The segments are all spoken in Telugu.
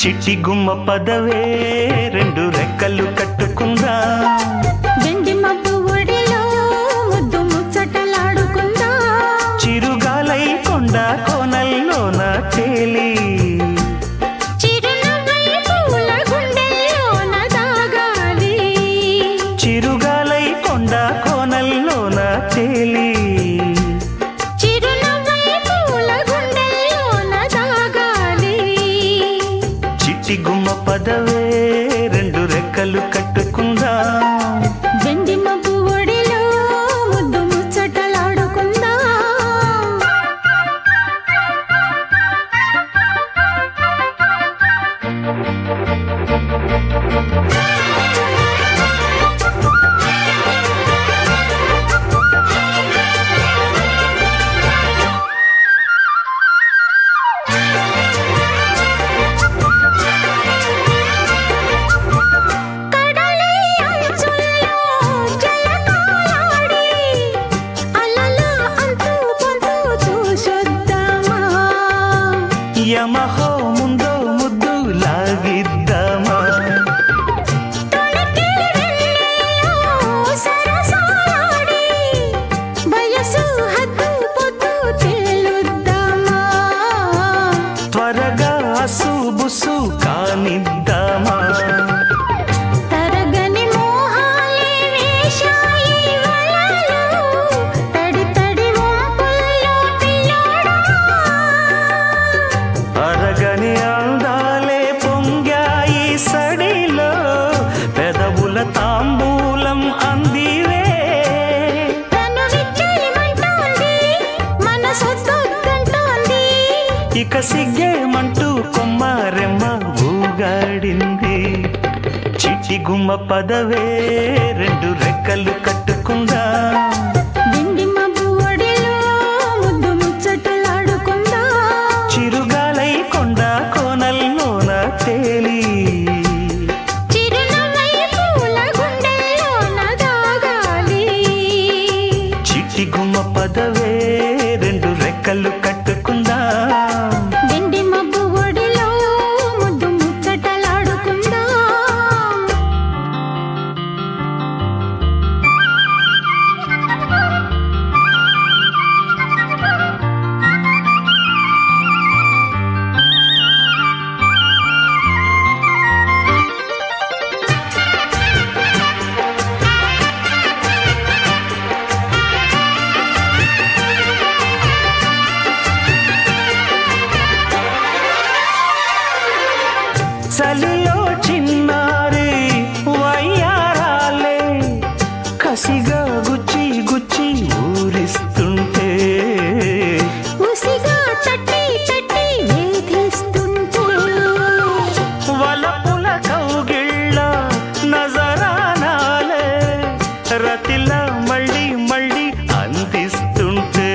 చిట్టి గుమ్మ పదవే రెండు రెక్కలు కట్టుకుందా వెండి మబ్బు ఒడిలో ముద్దు ముచ్చటలాడుకుందా చిరుగాలై కొండ కోనల్లోన తేలి చిరునవ్వై పూల గుండెల్లోన దాగాలి చిరుగాలై కొండ కోనల్లోన తేలి గుమ్మ పదవే రెండు రెక్కలు కట్టుకుందా వెండి మబ్బు ఒడిలో ముద్దు ముచ్చటలాడుకుందా యమహో ముందో ముద్దు లాగిద్దామా త్వరగా అసుబుసు కానిద్దామా అరగని అందాలే పొంగాయి సడిలో పెదవుల తాంబూలం అందివే ఇక సిగ్గేమంటూ కొమ్మారెమ్మ ఊగాడింది చిట్టి గుమ్మ పదవే రెండు రెక్కలు కట్టుకుందా వెండి మబ్బు ఒడిలో ముద్దు ముచ్చటలాడుకుందా చిరుగాలై కొండ కోనల్లోన తేలి చిరునవ్వై పూల గుండెల్లోన దాగాలి చిట్టి గుమ్మ పదవే రెండు రెక్కలు కట్టుకుందా వెండి మబ్బు ఒడిలో ముద్దు ముచ్చటలాడుకుందా చలిలో చిన్నారి వయ్యారాలే కసిగా గుచ్చి గుచ్చి ఊరిస్తుంటే ఉసిగా తట్టి తట్టి వేధిస్తుంటే వలపుల కౌగిళ్ళ నజరానాలే రతిలా మళ్ళీ మళ్ళీ అందిస్తుంటే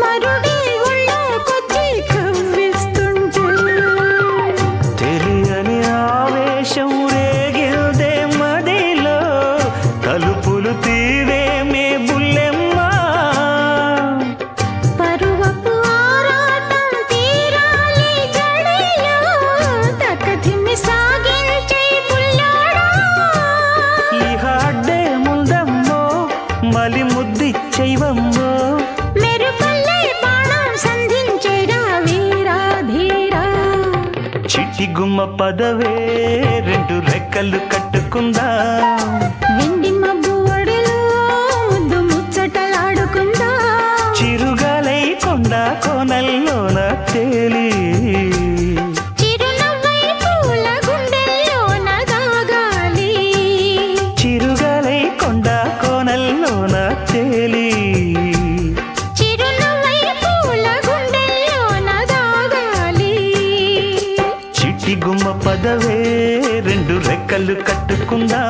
మరుడి ఒళ్ళోకొచ్చి కవ్విస్తుంటే తెలియని ఆవేశం రేగిల్దే మదిలో తలుపులు తీరేమే బుల్లెమ్మ పరువపు ఆరాటం తీరాలి జడిలో తక్కతిమ్మి సాగించే బుల్లోడా ఇహ అడ్డే ముందమ్మో మలి ముద్దిచ్చైవమ్మో మెరుపల్లే బాణం సంధించేరా వీరా ధీరా చిట్టి గుమ్మ పదవే రెండు రెక్కలు కట్టుకుందా వెండి మబ్బు ఒడిలో ముద్దు ముచ్చటలాడుకుందా చిరుగాలై కొండ కోనల్లోన తేలి చిరునవ్వై పూల గుండెల్లోన దాగాలి చిరుగాలై కొండ కోనల్లోన తేలి చిరునవ్వై పూల గుండెల్లోన దాగాలి చిట్టి గుమ్మ పదవే రెండు రెక్కలు కట్టుకుందా